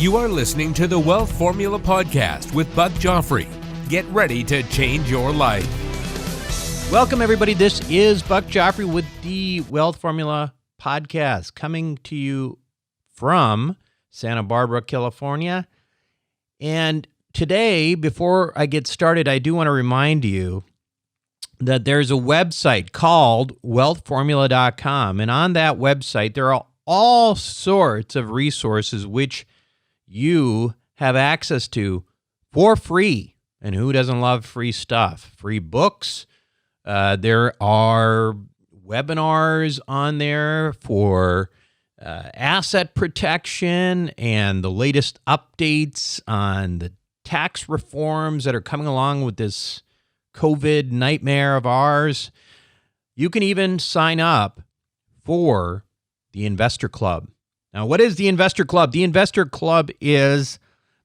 You are listening to the Wealth Formula Podcast with Buck Joffrey. Get ready to change your life. Welcome, everybody. This is Buck Joffrey with the Wealth Formula Podcast, coming to you from Santa Barbara, California. And today, before I get started, I do want to remind you that there's a website called wealthformula.com. And on that website, there are all sorts of resources which you have access to for free. And who doesn't love free stuff? Free books. There are webinars on there for asset protection and the latest updates on the tax reforms that are coming along with this COVID nightmare of ours. You can even sign up for the Investor Club. Now, what is the Investor Club? The Investor Club is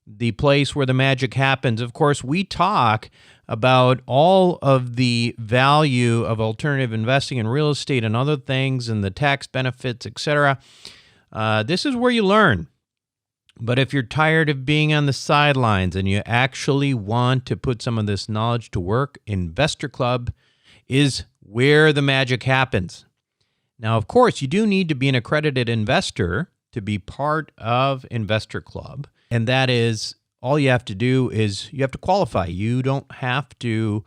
the place where the magic happens. Of course, we talk about all of the value of alternative investing in real estate and other things and the tax benefits, etc. This is where you learn. But if you're tired of being on the sidelines and you actually want to put some of this knowledge to work, Investor Club is where the magic happens. Now, of course, you do need to be an accredited investor to be part of Investor Club. And that is, all you have to do is you have to qualify. You don't have to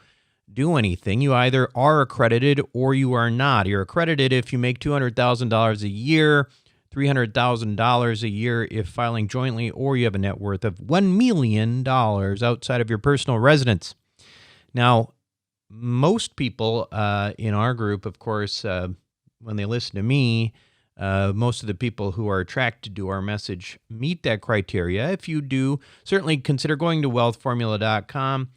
do anything. You either are accredited or you are not. You're accredited if you make $200,000 a year, $300,000 a year if filing jointly, or you have a net worth of $1 million outside of your personal residence. Now, most people in our group, of course, when they listen to me, most of the people who are attracted to our message meet that criteria. If you do, certainly consider going to wealthformula.com,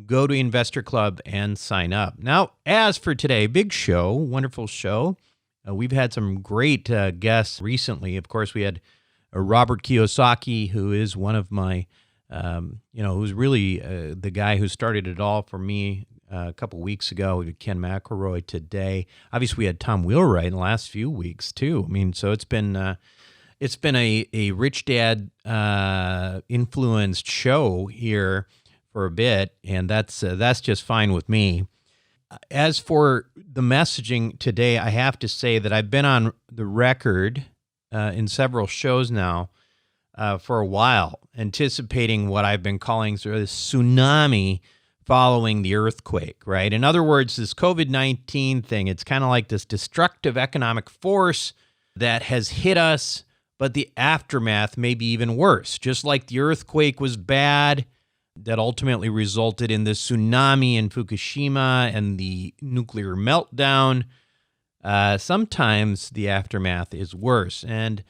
go to Investor Club, and sign up. Now, as for today, big show, wonderful show. We've had some great guests recently. Of course, we had Robert Kiyosaki, who is one of my, who's really the guy who started it all for me a couple weeks ago. We had Ken McElroy today. Obviously, we had Tom Wheelwright in the last few weeks too. I mean, so it's been a rich dad influenced show here for a bit, and that's just fine with me. As for the messaging today, I have to say that I've been on the record in several shows now for a while, anticipating what I've been calling sort of the tsunami following the earthquake, right? In other words, this COVID-19 thing, it's kind of like this destructive economic force that has hit us, but the aftermath may be even worse. Just like the earthquake was bad, that ultimately resulted in the tsunami in Fukushima and the nuclear meltdown, sometimes the aftermath is worse. And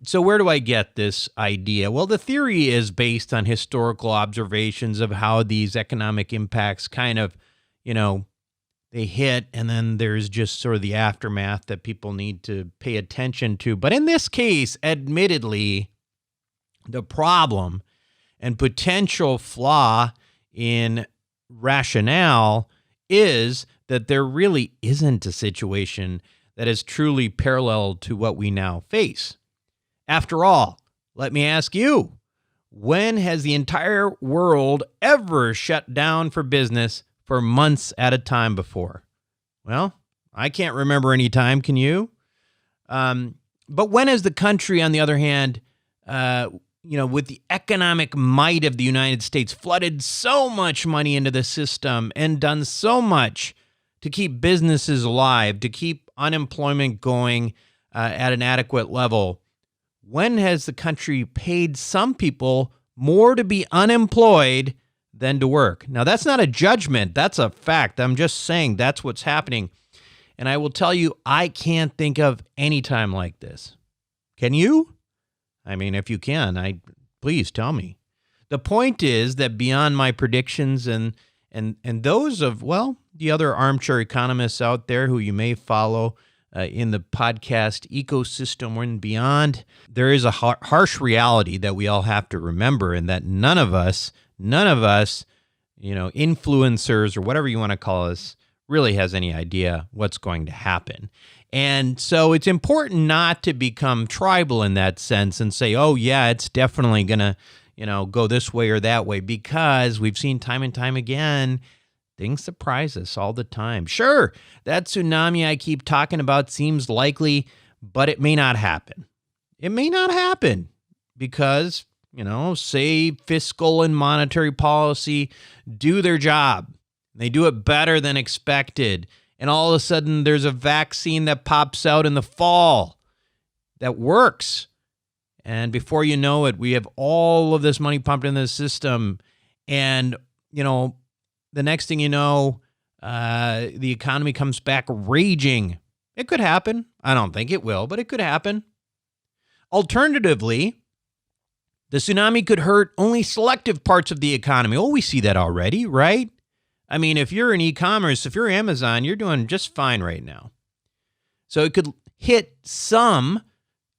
so where do I get this idea? Well, the theory is based on historical observations of how these economic impacts kind of, they hit, and then there's just sort of the aftermath that people need to pay attention to. But in this case, admittedly, the problem and potential flaw in rationale is that there really isn't a situation that is truly parallel to what we now face. After all, let me ask you, when has the entire world ever shut down for business for months at a time before? Well, I can't remember any time, can you? But when has the country, on the other hand, with the economic might of the United States, flooded so much money into the system and done so much to keep businesses alive, to keep unemployment going at an adequate level? When has the country paid some people more to be unemployed than to work? Now, that's not a judgment. That's a fact. I'm just saying that's what's happening. And I will tell you, I can't think of any time like this. Can you? I mean, if you can, please tell me. The point is that beyond my predictions and those of, the other armchair economists out there who you may follow in the podcast ecosystem and beyond, there is a harsh reality that we all have to remember, and that none of us, influencers or whatever you want to call us, really has any idea what's going to happen. And so it's important not to become tribal in that sense and say, oh, yeah, it's definitely going to, go this way or that way, because we've seen time and time again, things surprise us all the time. Sure, that tsunami I keep talking about seems likely, but it may not happen. It may not happen because, say fiscal and monetary policy do their job. They do it better than expected. And all of a sudden, there's a vaccine that pops out in the fall that works. And before you know it, we have all of this money pumped into the system. And, the next thing you know, the economy comes back raging. It could happen. I don't think it will, but it could happen. Alternatively, the tsunami could hurt only selective parts of the economy. Oh, we see that already, right? I mean, if you're in e-commerce, if you're Amazon, you're doing just fine right now. So it could hit some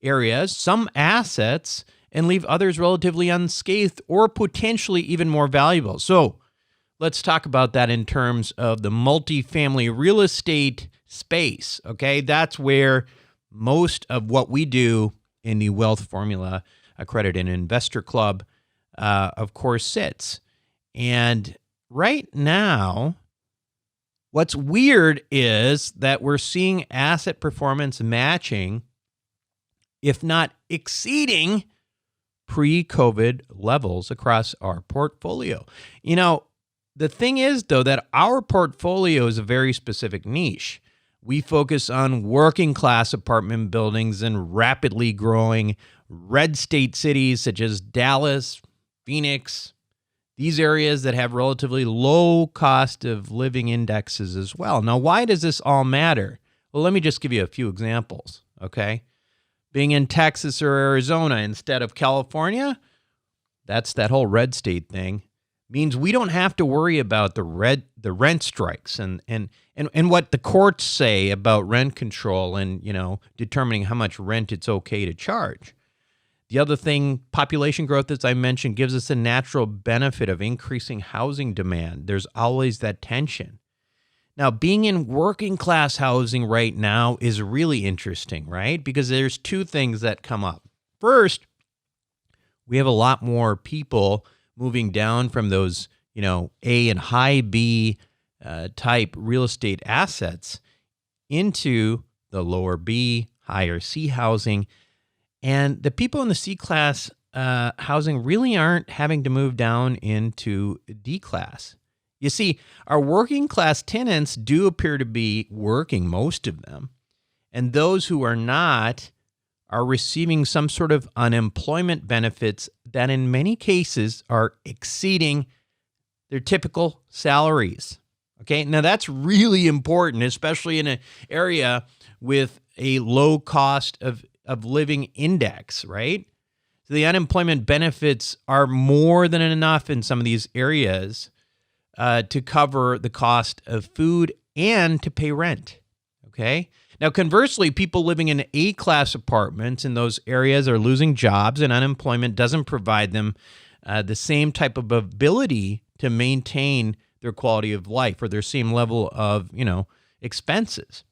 areas, some assets, and leave others relatively unscathed or potentially even more valuable. So let's talk about that in terms of the multifamily real estate space, okay? That's where most of what we do in the Wealth Formula Accredited Investor Club, of course, sits. And right now, what's weird is that we're seeing asset performance matching, if not exceeding, pre-COVID levels across our portfolio. The thing is, though, that our portfolio is a very specific niche. We focus on working class apartment buildings in rapidly growing red state cities such as Dallas, Phoenix, these areas that have relatively low cost of living indexes as well. Now, why does this all matter? Well, let me just give you a few examples, okay? Being in Texas or Arizona instead of California, that's that whole red state thing, means we don't have to worry about the rent strikes and what the courts say about rent control and, determining how much rent it's okay to charge. The other thing, population growth, as I mentioned, gives us a natural benefit of increasing housing demand. There's always that tension. Now, being in working class housing right now is really interesting, right? Because there's two things that come up. First, we have a lot more people moving down from those, A and high B type real estate assets into the lower B, higher C housing. And the people in the C-class housing really aren't having to move down into D-class. You see, our working class tenants do appear to be working, most of them. And those who are not are receiving some sort of unemployment benefits that in many cases are exceeding their typical salaries. Okay, now that's really important, especially in an area with a low cost of living index, right? So the unemployment benefits are more than enough in some of these areas to cover the cost of food and to pay rent, okay? Now, conversely, people living in A-class apartments in those areas are losing jobs, and unemployment doesn't provide them the same type of ability to maintain their quality of life or their same level of, expenses.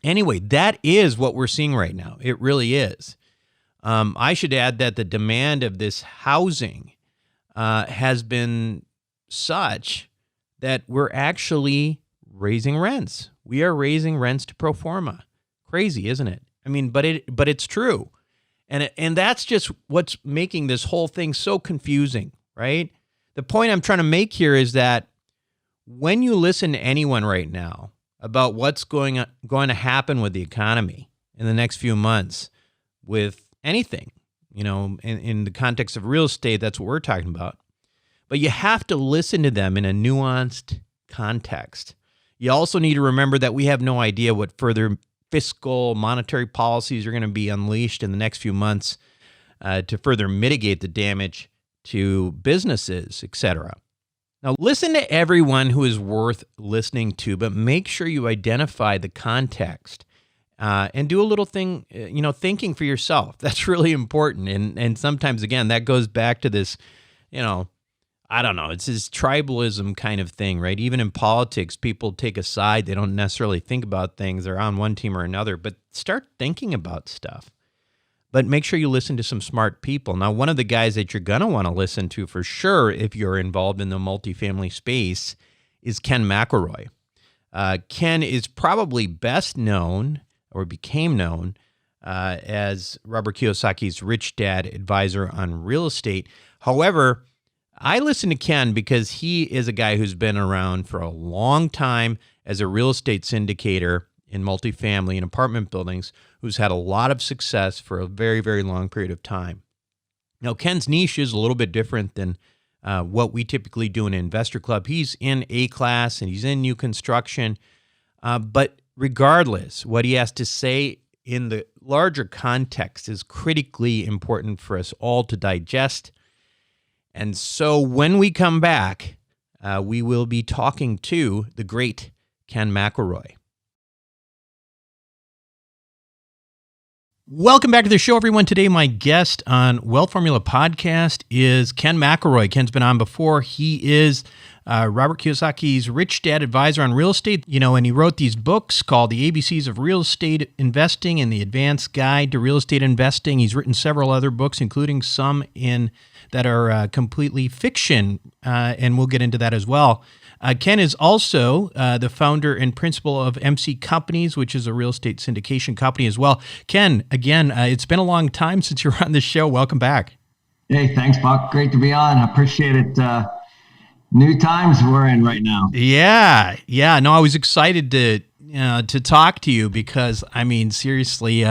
Anyway, that is what we're seeing right now. It really is. I should add that the demand of this housing has been such that we're actually raising rents. We are raising rents to pro forma. Crazy, isn't it? I mean, but it's true. And that's just what's making this whole thing so confusing, right? The point I'm trying to make here is that when you listen to anyone right now about what's going to happen with the economy in the next few months with anything, in the context of real estate, that's what we're talking about. But you have to listen to them in a nuanced context. You also need to remember that we have no idea what further fiscal monetary policies are going to be unleashed in the next few months to further mitigate the damage to businesses, etc. Now, listen to everyone who is worth listening to, but make sure you identify the context and do a little thing, thinking for yourself. That's really important. And sometimes, again, that goes back to this, I don't know, it's this tribalism kind of thing, right? Even in politics, people take a side. They don't necessarily think about things. They're on one team or another, but start thinking about stuff. But make sure you listen to some smart people. Now, one of the guys that you're going to want to listen to for sure if you're involved in the multifamily space is Ken McElroy. Ken is probably best known or became known as Robert Kiyosaki's rich dad advisor on real estate. However, I listen to Ken because he is a guy who's been around for a long time as a real estate syndicator in multifamily and apartment buildings, who's had a lot of success for a very, very long period of time. Now, Ken's niche is a little bit different than what we typically do in an investor club. He's in A-class and he's in new construction. But regardless, what he has to say in the larger context is critically important for us all to digest. And so when we come back, we will be talking to the great Ken McElroy. Welcome back to the show, everyone. Today, my guest on Wealth Formula Podcast is Ken McElroy. Ken's been on before. He is Robert Kiyosaki's rich dad advisor on real estate, and he wrote these books called The ABCs of Real Estate Investing and The Advanced Guide to Real Estate Investing. He's written several other books, including some that are completely fiction, and we'll get into that as well. Ken is also the founder and principal of MC Companies, which is a real estate syndication company as well. Ken, again, it's been a long time since you were on this show. Welcome back. Hey, thanks, Buck. Great to be on. I appreciate it. New times we're in right now. Yeah. No, I was excited to talk to you because, I mean, seriously,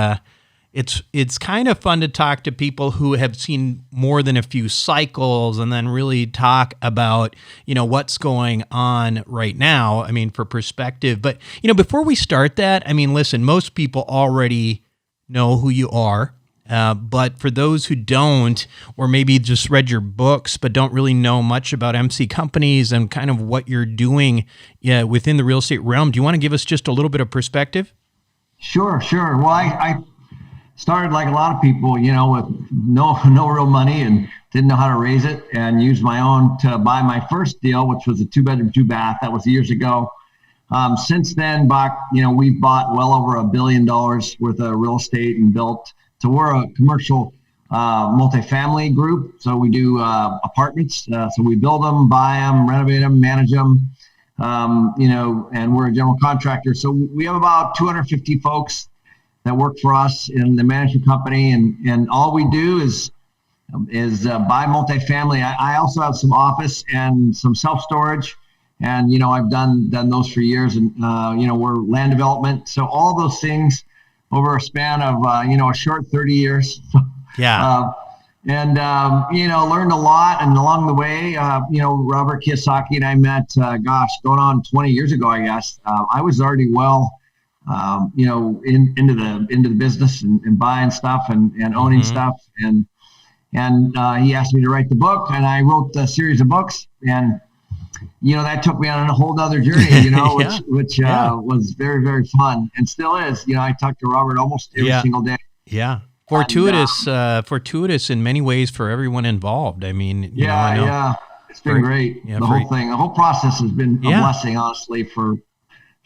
it's kind of fun to talk to people who have seen more than a few cycles and then really talk about, what's going on right now. I mean, for perspective. But, before we start that, I mean, listen, most people already know who you are. But for those who don't, or maybe just read your books but don't really know much about MC Companies and kind of what you're doing within the real estate realm, do you want to give us just a little bit of perspective? Sure. Well, I started like a lot of people, with no real money and didn't know how to raise it, and used my own to buy my first deal, which was a 2-bedroom, 2-bath. That was years ago. Since then, Buck, we've bought well over $1 billion worth of real estate and built. So we're a commercial multifamily group. So we do apartments. So we build them, buy them, renovate them, manage them, and we're a general contractor. So we have about 250 folks that work for us in the management company. And all we do is buy multifamily. I also have some office and some self-storage. And, I've done those for years. And, we're land development. So all those things over a span of, a short 30 years. Yeah. Learned a lot. And along the way, Robert Kiyosaki and I met, going on 20 years ago, I guess. I was already into the business and buying stuff and owning stuff. And he asked me to write the book, and I wrote a series of books. And, that took me on a whole nother journey, which was very, very fun and still is. I talk to Robert almost every single day. Yeah. Fortuitous in many ways for everyone involved. I mean, I know. It's been great. The whole process has been a blessing, honestly, for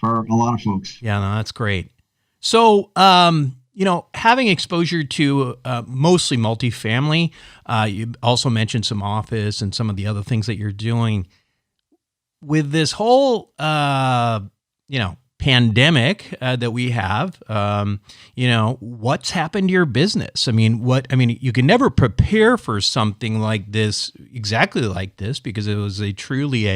a lot of folks. Yeah, no, that's great. So, having exposure to mostly multifamily, you also mentioned some office and some of the other things that you're doing. With this whole, pandemic that we have, what's happened to your business? You can never prepare for something like this, exactly like this, because it was truly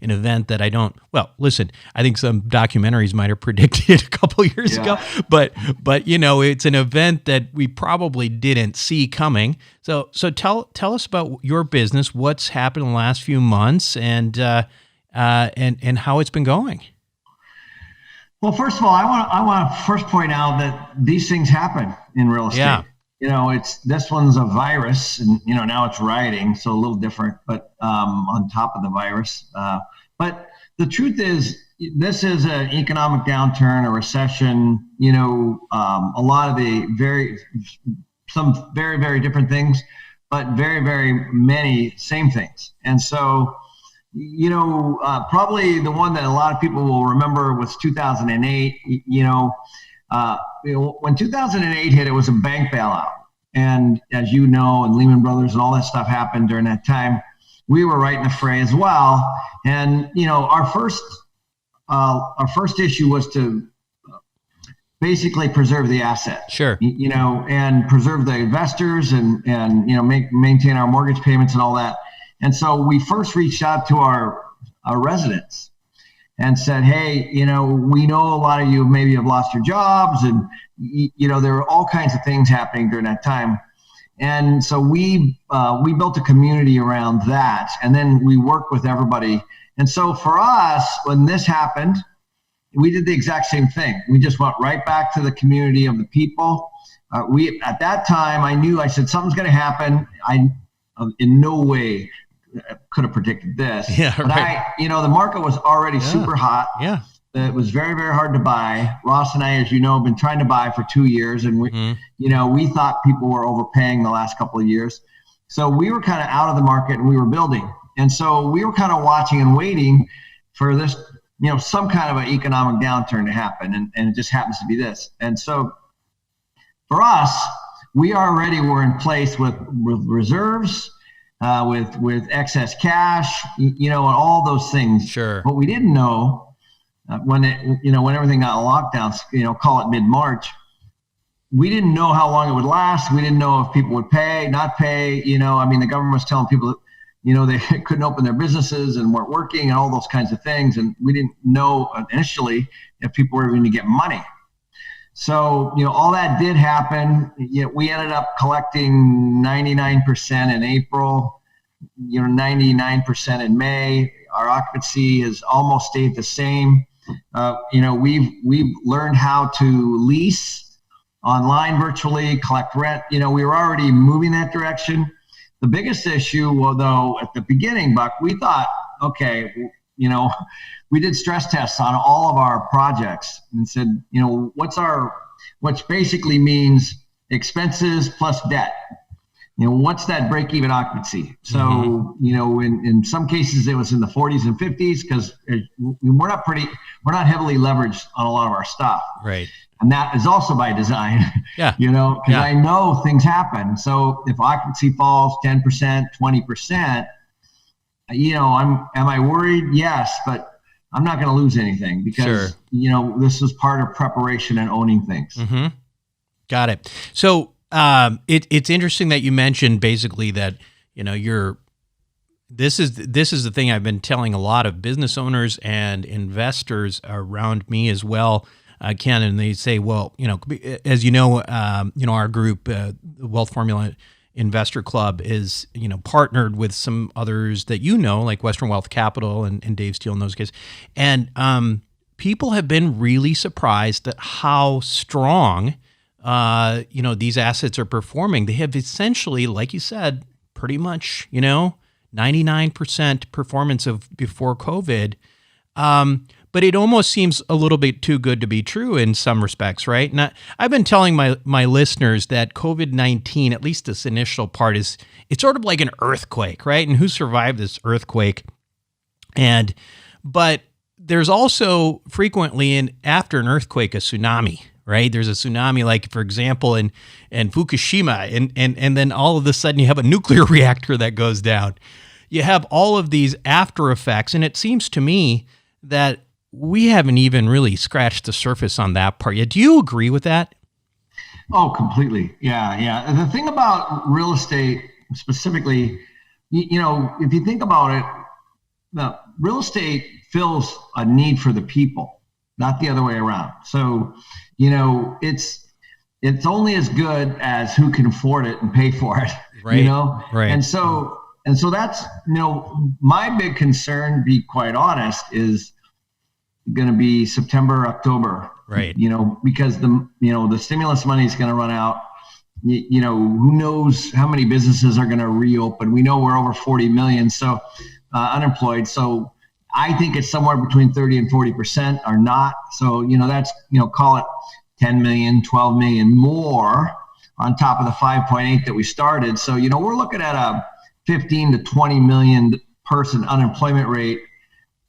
an event that I think some documentaries might have predicted a couple years ago, but it's an event that we probably didn't see coming. So tell us about your business, what's happened in the last few months, and how it's been going. Well, first of all, I want to first point out that these things happen in real estate. Yeah. This one's a virus, and now it's rioting, so a little different, but on top of the virus. But the truth is, this is an economic downturn, a recession. A lot of some very, very different things. but very, very many same things. And so, probably the one that a lot of people will remember was 2008. When 2008 hit, it was a bank bailout. And as you know, and Lehman Brothers and all that stuff happened during that time, we were right in the fray as well. And, our first issue was to basically preserve the asset. Sure. And preserve the investors and maintain our mortgage payments and all that. And so we first reached out to our residents and said, hey, we know a lot of you maybe have lost your jobs, and there were all kinds of things happening during that time. And so we built a community around that, and then we worked with everybody. And so for us, when this happened, we did the exact same thing. We just went right back to the community of the people. At that time, I said something's going to happen. I in no way could have predicted this. Yeah, but right. the market was already super hot. Yeah. It was very, very hard to buy. Ross and I, as you know, have been trying to buy for 2 years, and we thought people were overpaying the last couple of years. So we were kind of out of the market, and we were building. And so we were kind of watching and waiting for this, some kind of an economic downturn to happen, and it just happens to be this. And so for us, we already were in place with reserves, with excess cash, and all those things. Sure. What we didn't know when everything got locked down, call it mid-March, we didn't know how long it would last. We didn't know if people would pay, not pay. The government was telling people that, they couldn't open their businesses and weren't working and all those kinds of things. And we didn't know initially if people were going to get money. So, all that did happen. We ended up collecting 99% in April, 99% in May. Our occupancy has almost stayed the same. We've learned how to lease online virtually, collect rent. We were already moving that direction. The biggest issue, though, at the beginning, Buck, we thought, okay, we did stress tests on all of our projects and said, which basically means expenses plus debt. What's that break-even occupancy? So, in some cases it was in the 40s and 50s because we're not heavily leveraged on a lot of our stuff. Right. And that is also by design. Yeah. Because I know things happen. So if occupancy falls 10%, 20%, am I worried? Yes, but I'm not going to lose anything because, this is part of preparation and owning things. Mm-hmm. Got it. So it's interesting that you mentioned basically that, this is the thing I've been telling a lot of business owners and investors around me as well, Ken, and they say, well, as our group, the Wealth Formula Investor Club is, partnered with some others that like Western Wealth Capital and Dave Steele in those cases. And people have been really surprised at how strong, these assets are performing. They have essentially, like you said, pretty much, 99% performance of before COVID. But it almost seems a little bit too good to be true in some respects, right? And I've been telling my listeners that COVID-19, at least this initial part, it's sort of like an earthquake, right? And who survived this earthquake? But there's also frequently after an earthquake, a tsunami, right? There's a tsunami, like for example, in Fukushima, and then all of a sudden you have a nuclear reactor that goes down. You have all of these after effects, and it seems to me that we haven't even really scratched the surface on that part yet. Do you agree with that? Oh, completely. Yeah. The thing about real estate specifically, if you think about it, the real estate fills a need for the people, not the other way around. So, it's only as good as who can afford it and pay for it, right. Right. And so that's, my big concern, to be quite honest, is going to be September, October, right? Because the stimulus money is going to run out. Who knows how many businesses are going to reopen? We know we're over 40 million, so unemployed. So I think it's somewhere between 30 and 40% are not. So that's call it 10 million, 12 million more on top of the 5.8 that we started. So, we're looking at a 15 to 20 million person unemployment rate.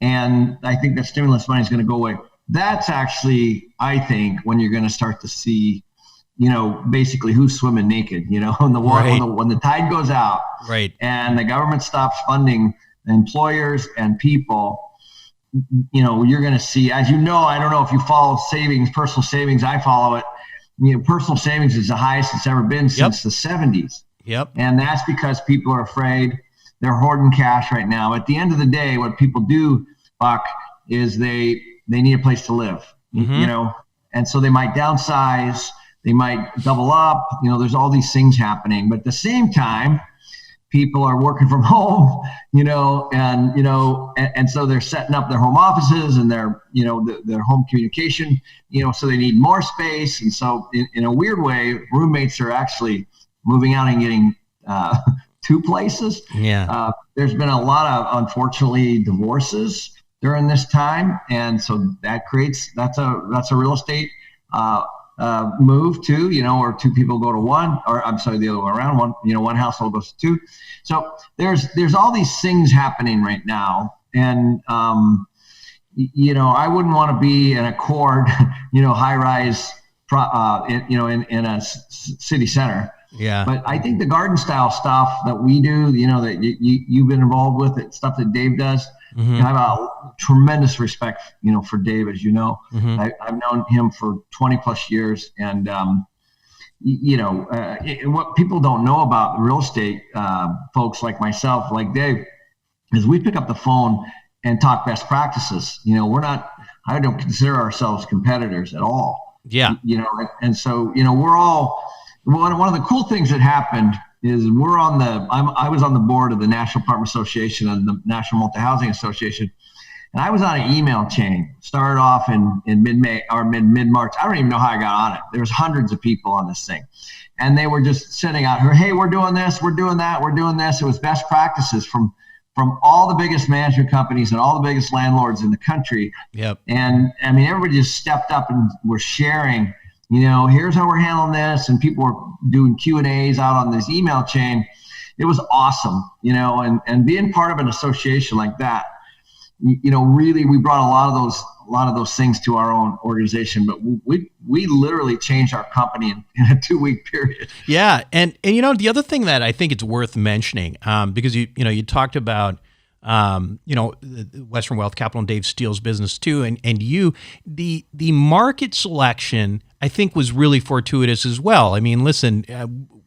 And I think that stimulus money is going to go away. That's actually, I think, when you're going to start to see, basically who's swimming naked, in the water, Right. when the tide goes out, Right. and the government stops funding employers and people, you're going to see, as I don't know if you follow savings, personal savings, I follow it. Personal savings is the highest it's ever been since the 70s. Yep. And that's because people are afraid. They're hoarding cash right now. At the end of the day, what people do, Buck, is they need a place to live, and so they might downsize, they might double up, there's all these things happening. But at the same time, people are working from home, and so they're setting up their home offices and their home communication, so they need more space. And so in a weird way, roommates are actually moving out and getting two places. Yeah. There's been a lot of, unfortunately, divorces during this time, and so that's a real estate move too, or two people go to one, or I'm sorry, the other way around. One household goes to two. So there's all these things happening right now, and I wouldn't want to be in a Accord, high rise, in a city center. Yeah. But I think the garden style stuff that we do, that you've been involved with, it, stuff that Dave does, I have a tremendous respect, for Dave, as you know. I've known him for 20 plus years. And, what people don't know about real estate folks like myself, like Dave, is we pick up the phone and talk best practices. I don't consider ourselves competitors at all. Yeah. And so, we're all, one of the cool things that happened is I was on the board of the National Apartment Association and the National Multi-Housing Association. And I was on an email chain, started off in mid-May or mid-March. I don't even know how I got on it. There's hundreds of people on this thing. And they were just sending out, hey, we're doing this, we're doing that, we're doing this. It was best practices from all the biggest management companies and all the biggest landlords in the country. Yep. And I mean, everybody just stepped up and were sharing, here's how we're handling this. And people were doing Q&As out on this email chain. It was awesome, and being part of an association like that, really, we brought a lot of those things to our own organization, but we literally changed our company in a 2-week period. Yeah. And the other thing that I think it's worth mentioning, because you talked about, Western Wealth Capital and Dave Steele's business too. And the market selection, I think, was really fortuitous as well. I mean, listen,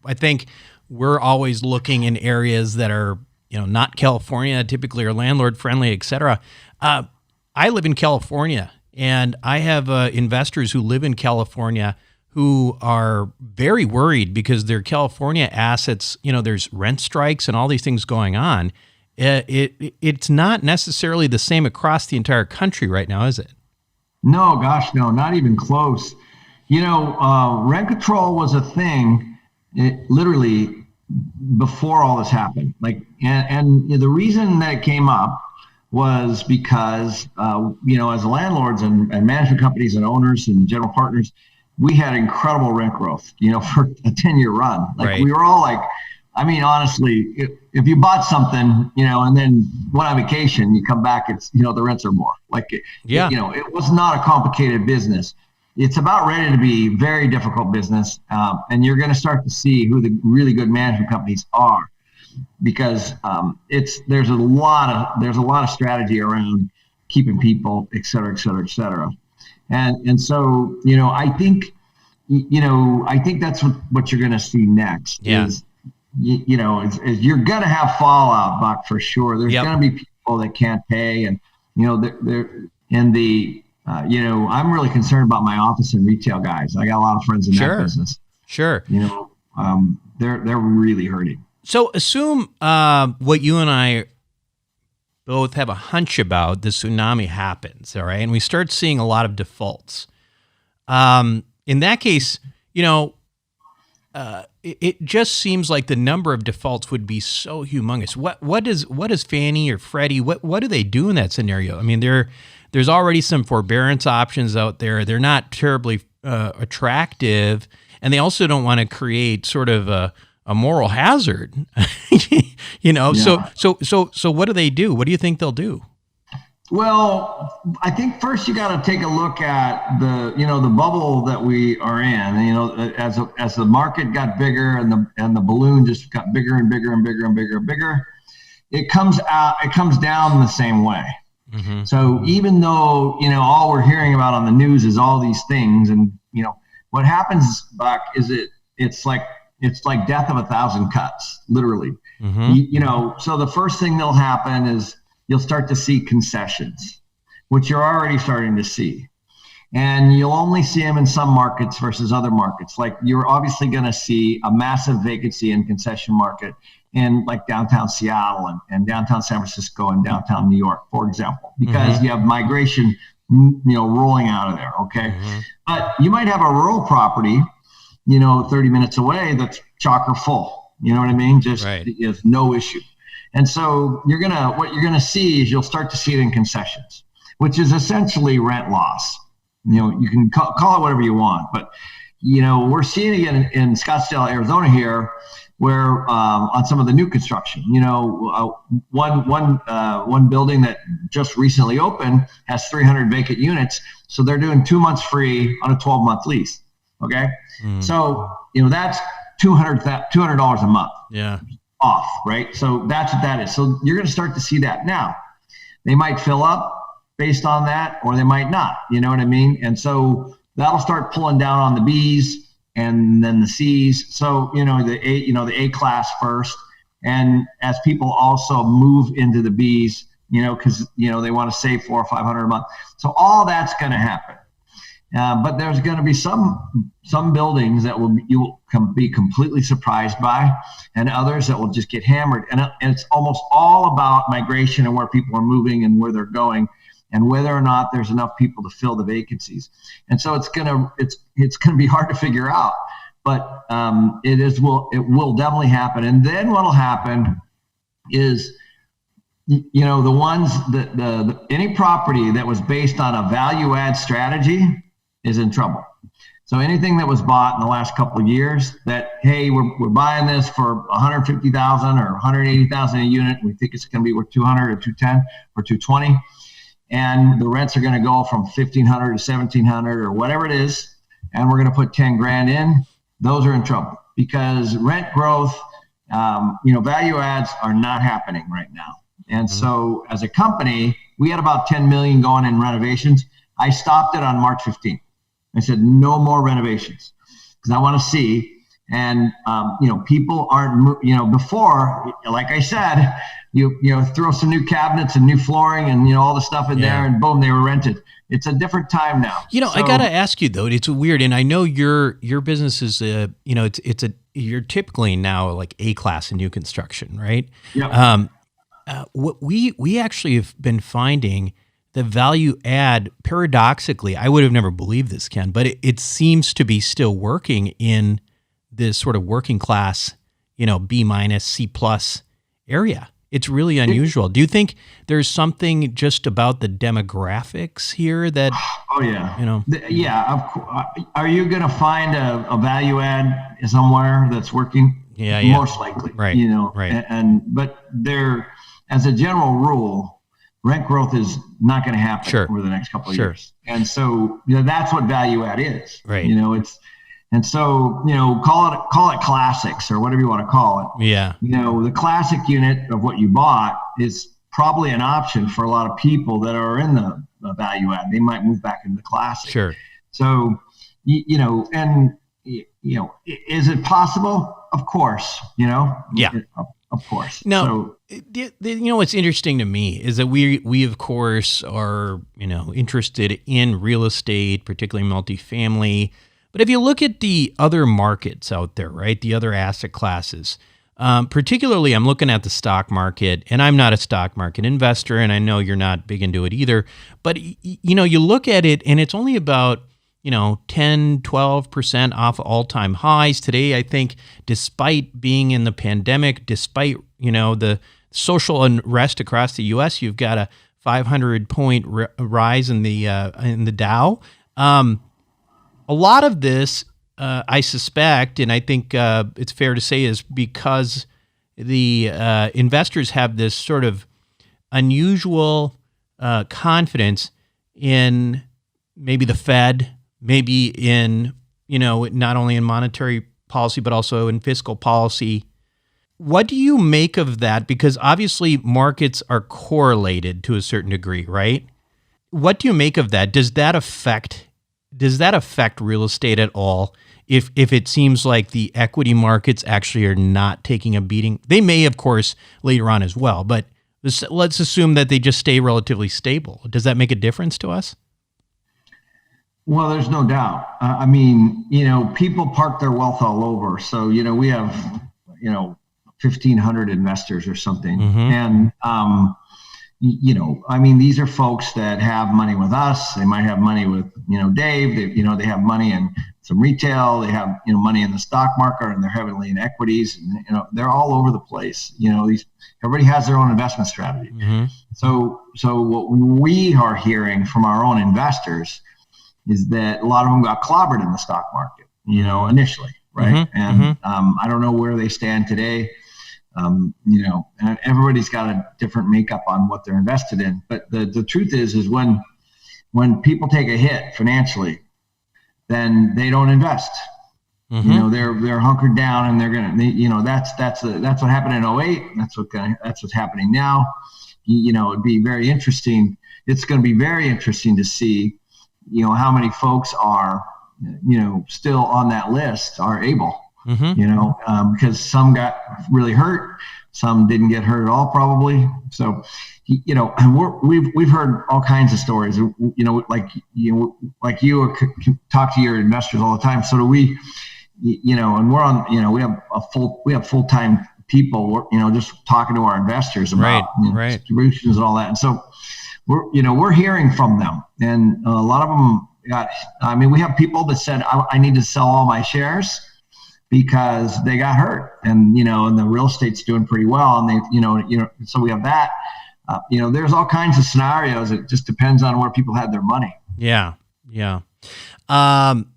I think we're always looking in areas that are, not California, typically are landlord friendly, et cetera. I live in California, and I have investors who live in California who are very worried because their California assets, there's rent strikes and all these things going on. It's not necessarily the same across the entire country right now, is it? No, gosh, no, not even close. Rent control was a thing, literally before all this happened. And the reason that it came up was because, as landlords and management companies and owners and general partners, we had incredible rent growth, for a 10-year run. Right. We were all like, I mean, honestly, if you bought something, and then went on vacation, you come back, it's, the rents are more. It was not a complicated business. It's about ready to be very difficult business. And you're going to start to see who the really good management companies are, because there's a lot of strategy around keeping people, et cetera, et cetera, et cetera. And so, I think that's what you're going to see next. Yeah. Is you're going to have fallout, Buck, for sure. There's going to be people that can't pay, and I'm really concerned about my office and retail guys. I got a lot of friends in that business. Sure. They're really hurting. So assume what you and I both have a hunch about, the tsunami happens, all right? And we start seeing a lot of defaults. In that case, it just seems like the number of defaults would be so humongous. What does Fannie or Freddie, what do they do in that scenario? I mean, there's already some forbearance options out there. They're not terribly attractive. and they also don't want to create sort of a moral hazard. Yeah. So what do they do? What do you think they'll do? Well, I think first you got to take a look at the bubble that we are in. As the market got bigger and the balloon just got bigger and bigger and bigger and bigger and bigger, it comes down the same way. Mm-hmm. So even though all we're hearing about on the news is all these things, and what happens, Buck, is it's like death of 1,000 cuts, literally. Mm-hmm. So the first thing that'll happen is you'll start to see concessions, which you're already starting to see. And you'll only see them in some markets versus other markets. Like you're obviously going to see a massive vacancy in concession market in like downtown Seattle and downtown San Francisco and downtown New York, for example, because you have migration, rolling out of there. Okay. Mm-hmm. But you might have a rural property, 30 minutes away that's chocker full. You know what I mean? Just right. Is no issue. And so what you're gonna see is you'll start to see it in concessions, which is essentially rent loss. You can call it whatever you want, but we're seeing it in Scottsdale, Arizona here, where on some of the new construction, one building that just recently opened has 300 vacant units, so they're doing 2 months free on a 12-month lease. Okay, so that's $200 a month. Yeah. Off, right? So that's what that is. So you're going to start to see that. Now, they might fill up based on that, or they might not. You know what I mean? And so that'll start pulling down on the B's and then the C's. So the A class first, and as people also move into the B's, because they want to save $400 or $500 a month. So all that's going to happen. But there's going to be some buildings that you will be completely surprised by, and others that will just get hammered. And it's almost all about migration and where people are moving and where they're going, and whether or not there's enough people to fill the vacancies. And so it's gonna be hard to figure out, but it will definitely happen. And then what'll happen is, the ones that any property that was based on a value add strategy is in trouble. So anything that was bought in the last couple of years that, hey, we're buying this for $150,000 or $180,000 a unit, we think it's going to be worth $200 or $210 or $220, and the rents are going to go from $1,500 to $1,700 or whatever it is, and we're going to put $10,000 in. Those are in trouble because rent growth, value adds are not happening right now. And so as a company, we had about 10 million going in renovations. I stopped it on March 15th. I said, no more renovations because I want to see. And, people aren't, before, like I said, you throw some new cabinets and new flooring and, all the stuff in there and boom, they were rented. It's a different time now. I got to ask you though, it's weird. And I know your business is, you're typically now like A class in new construction, right? Yeah. What we actually have been finding the value add, paradoxically, I would have never believed this, Ken, but it seems to be still working in this sort of working class, B minus, C plus area. It's really unusual. Do you think there's something just about the demographics here that? Oh yeah. Yeah. Are you going to find a value add somewhere that's working? Yeah. Most likely. Right. Right. But there, as a general rule, rent growth is not going to happen over the next couple of years. And so, that's what value add is. Right. And so, call it classics or whatever you want to call it. Yeah. The classic unit of what you bought is probably an option for a lot of people that are in the value add. They might move back into the classic. Sure. So, is it possible? Of course, Yeah. Of course. Now, what's interesting to me is that we of course are, interested in real estate, particularly multifamily. But if you look at the other markets out there, right, the other asset classes, particularly I'm looking at the stock market, and I'm not a stock market investor, and I know you're not big into it either. But, you look at it, and it's only about 10, 12% off all-time highs. Today, I think, despite being in the pandemic, despite, the social unrest across the U.S., you've got a 500-point rise in the Dow. A lot of this I suspect, and I think it's fair to say, is because the investors have this sort of unusual confidence in maybe the Fed, maybe in, not only in monetary policy, but also in fiscal policy. What do you make of that? Because obviously markets are correlated to a certain degree, right? What do you make of that? Does that affect real estate at all? If it seems like the equity markets actually are not taking a beating, they may, of course, later on as well, but let's assume that they just stay relatively stable. Does that make a difference to us? Well, there's no doubt. People park their wealth all over. So, we have, 1,500 investors or something. And, these are folks that have money with us. They might have money with, Dave. They have money in some retail. They have, money in the stock market, and they're heavily in equities. And, they're all over the place. Everybody has their own investment strategy. So what we are hearing from our own investors is that a lot of them got clobbered in the stock market, initially, right? I don't know where they stand today. And everybody's got a different makeup on what they're invested in. But the truth is when people take a hit financially, then they don't invest. They're hunkered down, and they're gonna. That's what happened in 2008. That's what's happening now. It'd be very interesting. It's going to be very interesting to see, how many folks are, still on that list are able. Because some got really hurt, some didn't get hurt at all, probably. So, we've heard all kinds of stories. Like you talk to your investors all the time. So do we. And we're on. We have full-time people. Just talking to our investors about distributions and all that. And so we're hearing from them, and a lot of them got. We have people that said, I need to sell all my shares because they got hurt, and and the real estate's doing pretty well, and they so we have that. There's all kinds of scenarios. It just depends on where people had their money. Yeah. I'm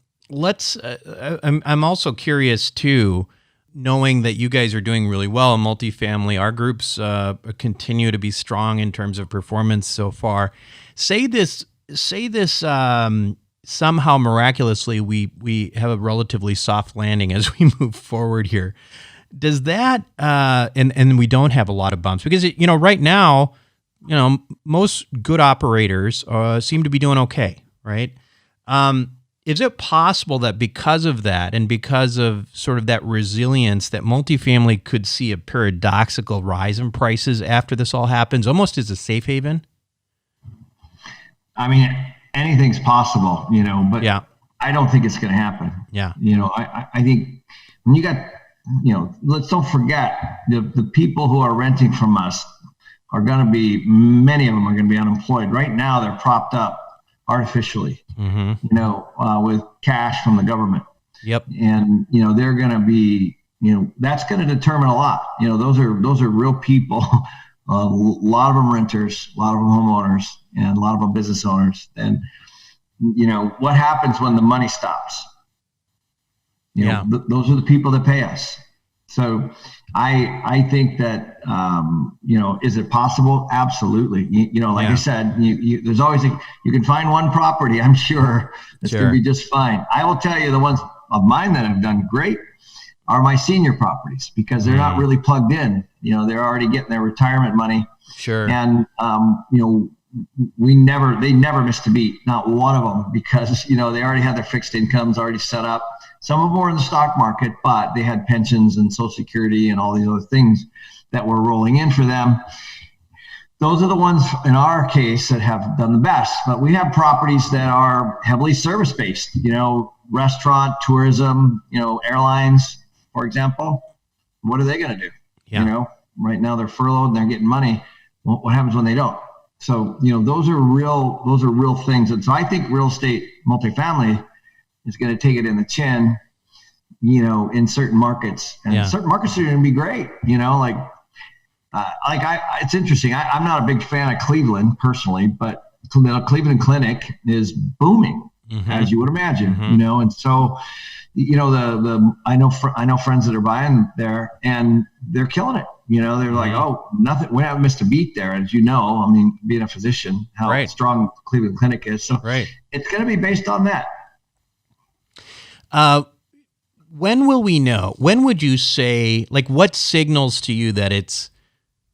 also curious too, knowing that you guys are doing really well in multifamily. Our groups continue to be strong in terms of performance so far. Say this. Somehow miraculously we have a relatively soft landing as we move forward here. Does that and we don't have a lot of bumps because right now most good operators seem to be doing okay, right? Is it possible that because of that and because of sort of that resilience that multifamily could see a paradoxical rise in prices after this all happens, almost as a safe haven? Anything's possible, but yeah. I don't think it's going to happen. Yeah. I think when you got, let's don't forget the people who are renting from us are going to be, many of them are going to be unemployed. Right now, they're propped up artificially, with cash from the government. Yep. And, they're going to be, that's going to determine a lot. Those are real people. A lot of them renters, a lot of them homeowners, and a lot of them business owners. And, what happens when the money stops? Those are the people that pay us. So I think that, is it possible? Absolutely. I said, there's always, you can find one property, I'm sure, that's going to be just fine. I will tell you the ones of mine that have done great are my senior properties because they're not really plugged in. They're already getting their retirement money. Sure. And, they never missed a beat, not one of them, because, they already had their fixed incomes already set up. Some of them were in the stock market, but they had pensions and Social Security and all these other things that were rolling in for them. Those are the ones in our case that have done the best. But we have properties that are heavily service-based, restaurant, tourism, airlines, for example. What are they going to do? Yeah. Right now they're furloughed and they're getting money. What happens when they don't? So, those are real things. And so I think real estate multifamily is going to take it in the chin, in certain markets. And certain markets are going to be great, it's interesting. I'm not a big fan of Cleveland personally, but the Cleveland Clinic is booming. as you would imagine, and so, I know friends that are buying there and they're killing it. They're like, oh, nothing, we haven't missed a beat there. As you know, I mean, being a physician, how strong Cleveland Clinic is. So it's going to be based on that. When will we know? When would you say, like, what signals to you that it's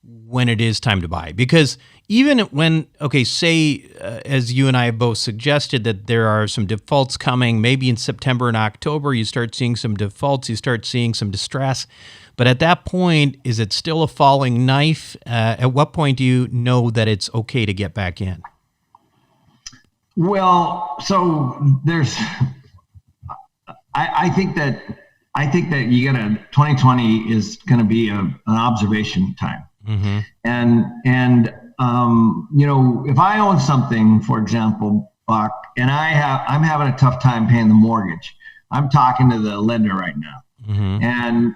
when it is time to buy? Because even when, say, as you and I have both suggested, that there are some defaults coming, maybe in September and October, you start seeing some defaults, you start seeing some distress. But at that point, is it still a falling knife? At what point do you know that it's okay to get back in? Well, so I think that you got 2020 is going to be an observation time. And if I own something, for example, Buck, and I'm having a tough time paying the mortgage, I'm talking to the lender right now. And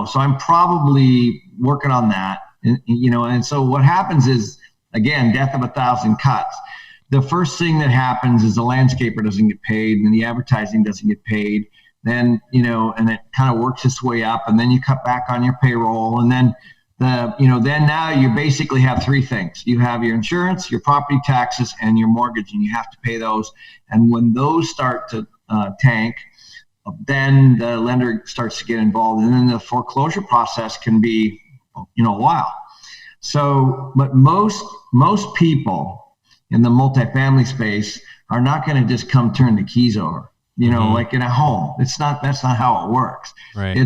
so I'm probably working on that. And so what happens is, again, death of 1,000 cuts. The first thing that happens is the landscaper doesn't get paid, and the advertising doesn't get paid. Then, and it kind of works its way up, and then you cut back on your payroll, and then then now you basically have three things. You have your insurance, your property taxes, and your mortgage, and you have to pay those. And when those start to tank, then the lender starts to get involved, and then the foreclosure process can be, a while. So, but most people in the multifamily space are not going to just come turn the keys over, like in a home. That's not how it works. Right.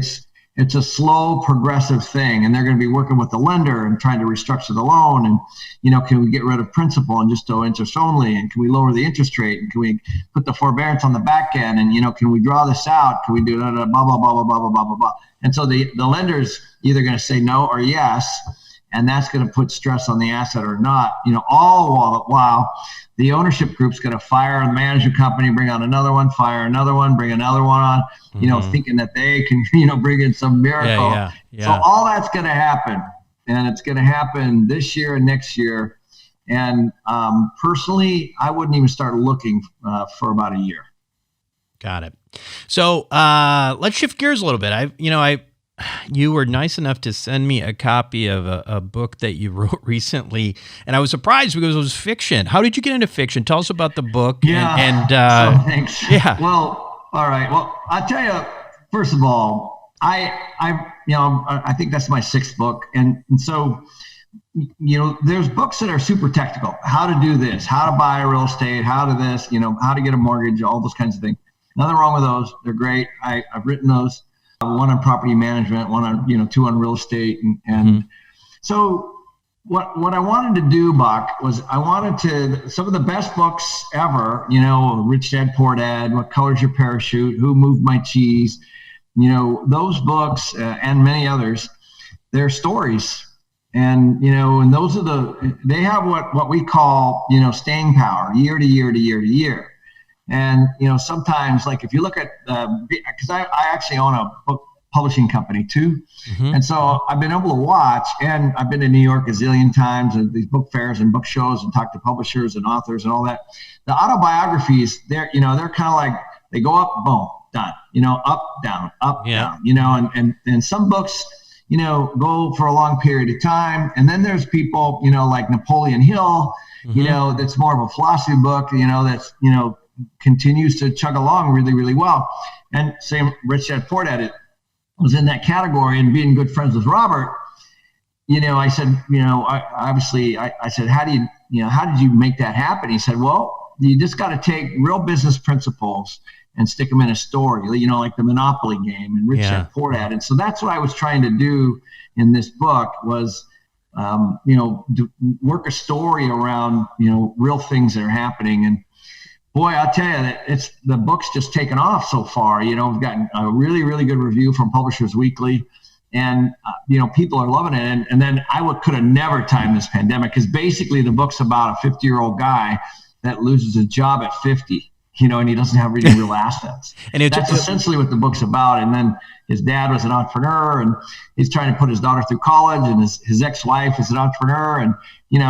It's a slow, progressive thing, and they're going to be working with the lender and trying to restructure the loan. And, can we get rid of principal and just do interest only? And can we lower the interest rate? And can we put the forbearance on the back end? And, can we draw this out? Can we do blah, blah, blah, blah, blah, blah, blah, blah. And so the lender's either going to say no or yes, and that's going to put stress on the asset or not, all while the ownership group's going to fire a management company, bring on another one, fire another one, bring another one on, thinking that they can, bring in some miracle. Yeah. So all that's going to happen, and it's going to happen this year and next year. And personally, I wouldn't even start looking for about a year. Got it. So let's shift gears a little bit. You were nice enough to send me a copy of a book that you wrote recently, and I was surprised because it was fiction. How did you get into fiction? Tell us about the book. Yeah. So thanks. Yeah. Well, all right. Well, I'll tell you. First of all, I think that's my sixth book, and so there's books that are super technical. How to do this? How to buy real estate? How to this? How to get a mortgage? All those kinds of things. Nothing wrong with those. They're great. I've written those. One on property management, one on, two on real estate. And so what I wanted to do, Buck, was I wanted to, some of the best books ever, Rich Dad, Poor Dad, What Color's Your Parachute, Who Moved My Cheese, those books and many others, they're stories. And, and those are they have what we call, staying power, year to year to year to year. And, sometimes, like if you look at, because I actually own a book publishing company too. And so I've been able to watch, and I've been to New York a zillion times and these book fairs and book shows and talk to publishers and authors and all that. The autobiographies, they're kind of like, they go up, boom, done, up, down, and some books, go for a long period of time. And then there's people, like Napoleon Hill, that's more of a philosophy book, that's, continues to chug along really, really well. And same Rich Dad Poor Dad, it was in that category. And being good friends with Robert, I said, I said, how did you make that happen? He said, well, you just got to take real business principles and stick them in a story, like the Monopoly game and Rich Dad Poor Dad. And so that's what I was trying to do in this book was, work a story around, real things that are happening. And boy, I'll tell you that the book's just taken off so far. We've gotten a really, really good review from Publishers Weekly, and people are loving it. And then I could have never timed this pandemic, because basically the book's about a 50-year-old guy that loses his job at 50, and he doesn't have really real assets. And that's essentially what the book's about. And then his dad was an entrepreneur, and he's trying to put his daughter through college, and his ex-wife is an entrepreneur, and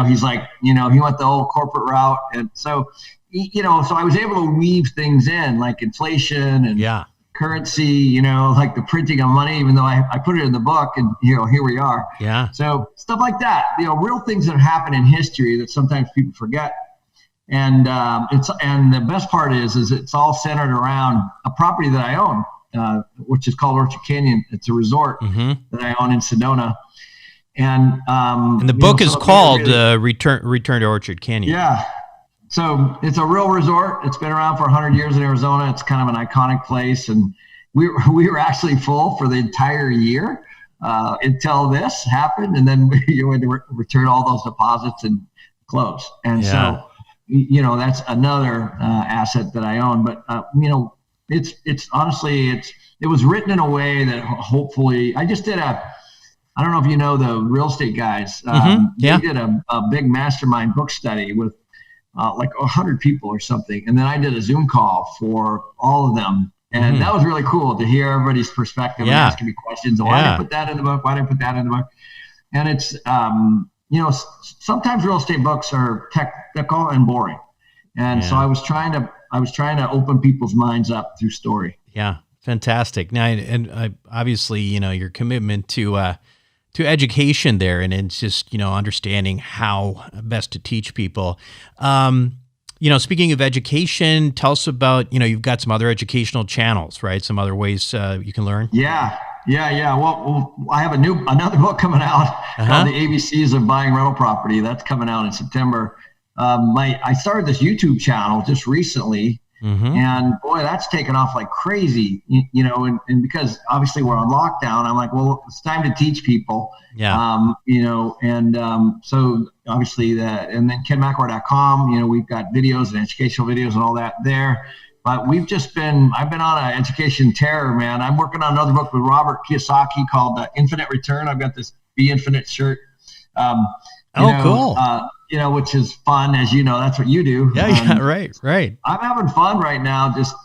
he's like, he went the whole corporate route. And so so I was able to weave things in like inflation and currency, like the printing of money, even though I put it in the book, and here we are. Yeah. So stuff like that, real things that happen in history that sometimes people forget. And and the best part is it's all centered around a property that I own, which is called Orchard Canyon. It's a resort that I own in Sedona. And the book is called Return to Orchard Canyon. Yeah. So it's a real resort. It's been around for 100 years in Arizona. It's kind of an iconic place. And we were actually full for the entire year until this happened. And then we had to return all those deposits and close. And so, that's another asset that I own. But, it's honestly, it was written in a way that hopefully I just did I don't know if you know the real estate guys. They did a big mastermind book study with like 100 people or something. And then I did a Zoom call for all of them. And that was really cool to hear everybody's perspective and asking me questions. Why did I put that in the book? Why did I put that in the book? And it's, sometimes real estate books are technical and boring. And so I was trying to open people's minds up through story. Yeah. Fantastic. Now, and obviously, your commitment to education there, and it's just, understanding how best to teach people. Speaking of education, tell us about, you've got some other educational channels, right? Some other ways you can learn. Yeah. Well, I have another book coming out called The ABCs of Buying Rental Property. That's coming out in September. I started this YouTube channel just recently. And boy, that's taken off like crazy, and because obviously we're on lockdown, I'm like, well, it's time to teach people, so obviously and then kenmcelroy.com, we've got videos and educational videos and all that there. But I've been on an education tear, man. I'm working on another book with Robert Kiyosaki called Infinite Return. I've got this Be Infinite shirt. Cool. Which is fun, as you know, that's what you do. Yeah, right. I'm having fun right now, just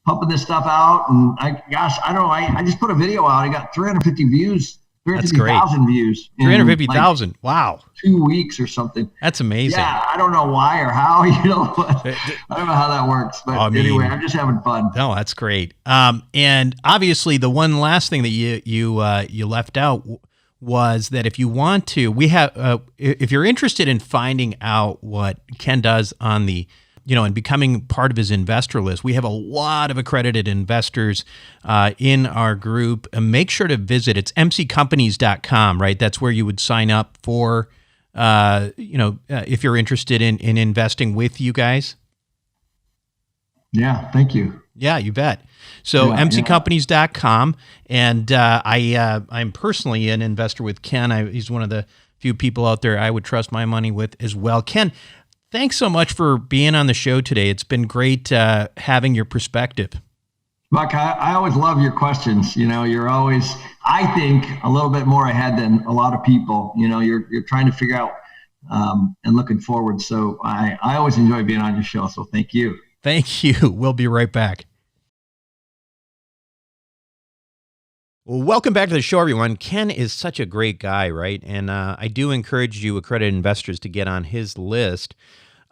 pumping this stuff out. And I just put a video out. I got 350,000 views. 350,000. Wow. 2 weeks or something. That's amazing. Yeah, I don't know why or how, I don't know how that works. But anyway, I'm just having fun. No, that's great. And obviously the one last thing that you left out was that if you want to, we have, if you're interested in finding out what Ken does on the, and becoming part of his investor list, we have a lot of accredited investors in our group. Make sure to visit. It's mccompanies.com, right? That's where you would sign up for, if you're interested in investing with you guys. Yeah, thank you. Yeah, you bet. So mccompanies.com, and I'm personally an investor with Ken. He's one of the few people out there I would trust my money with as well. Ken, thanks so much for being on the show today. It's been great having your perspective. Buck, I always love your questions. You're always, I think, a little bit more ahead than a lot of people. You're trying to figure out and looking forward. So I always enjoy being on your show. So thank you. Thank you. We'll be right back. Well, welcome back to the show, everyone. Ken is such a great guy, right? And I do encourage you, accredited investors, to get on his list.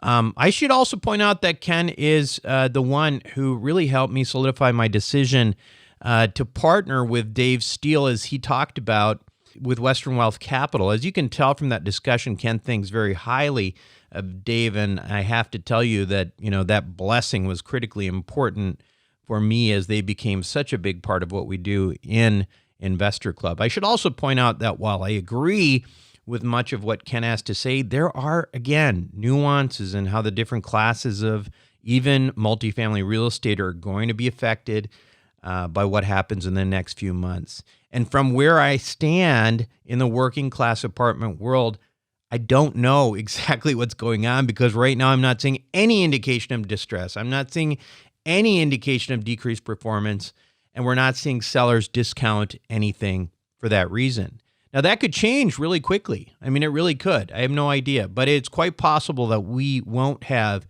I should also point out that Ken is the one who really helped me solidify my decision to partner with Dave Steele, as he talked about with Western Wealth Capital. As you can tell from that discussion, Ken thinks very highly of Dave, and I have to tell you that that blessing was critically important for me as they became such a big part of what we do in Investor Club. I should also point out that while I agree with much of what Ken has to say, there are, again, nuances in how the different classes of even multifamily real estate are going to be affected by what happens in the next few months. And from where I stand in the working class apartment world, I don't know exactly what's going on, because right now I'm not seeing any indication of distress. I'm not seeing any indication of decreased performance, and we're not seeing sellers discount anything for that reason. Now, that could change really quickly. I mean, it really could. I have no idea, but it's quite possible that we won't have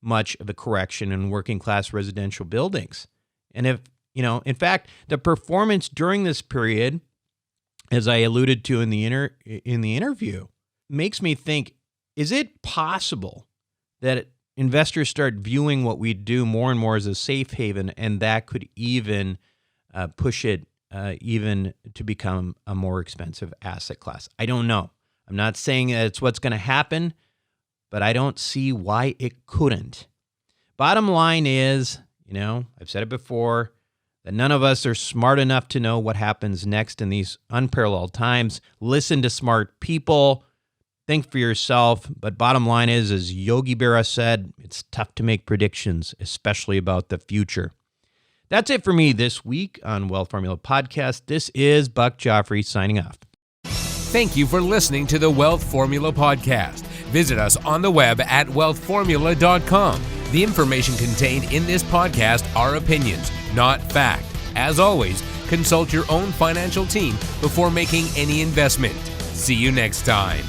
much of a correction in working class residential buildings. And if, in fact, the performance during this period, as I alluded to in the interview, makes me think, is it possible that investors start viewing what we do more and more as a safe haven, and that could even push it even to become a more expensive asset class. I don't know. I'm not saying that it's what's going to happen, but I don't see why it couldn't. Bottom line is, I've said it before, that none of us are smart enough to know what happens next in these unparalleled times. Listen to smart people. Think for yourself. But bottom line is, as Yogi Berra said, it's tough to make predictions, especially about the future. That's it for me this week on Wealth Formula Podcast. This is Buck Joffrey signing off. Thank you for listening to the Wealth Formula Podcast. Visit us on the web at wealthformula.com. The information contained in this podcast are opinions, not fact. As always, consult your own financial team before making any investment. See you next time.